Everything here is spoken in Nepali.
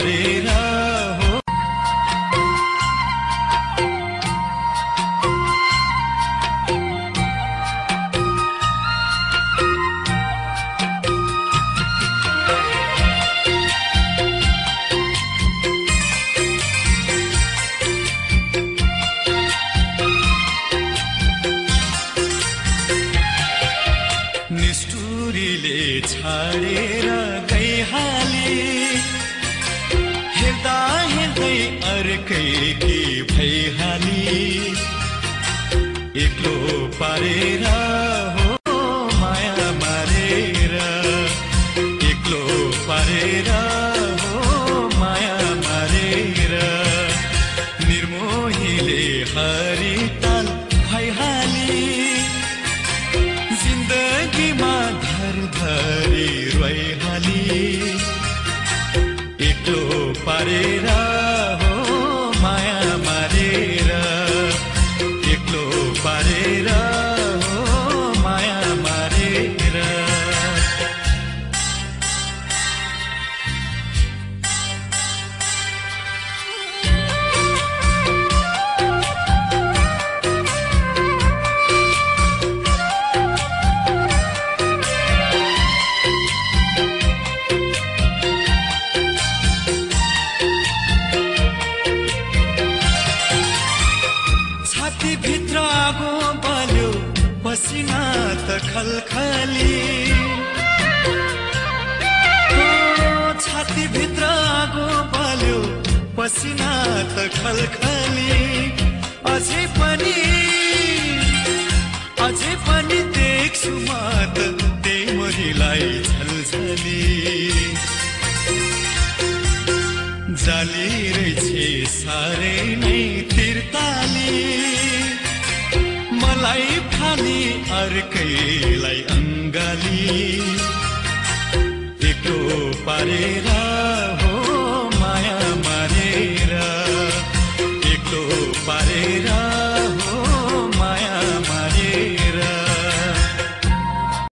पारेर हो निष्ठुरीले छाडेर गइहाले हेर्दा हेर्दै अर्कै के भइहाली एक्लो पारेर हो माया मारेर एक्लो पारेर हो माया मारेर निर्मोहीले हरिताल भइहाली जिन्दगीमा धरधरी रोइहाली एक्लो पारेर हो माया मारेर एक्लो पारेर हो माया मारेर भित्र आगो बल्यो पसिना त खलखली छाती भित्र आगो बल्यो पसिना त खलखली अझै पनि देख्छु म त त्यही मरिलाई झलझली जाली रहेछे साह्रै नै तिर्ताली मलाई फाली अर्कैलाई अङ्गाली एक्लो पारेर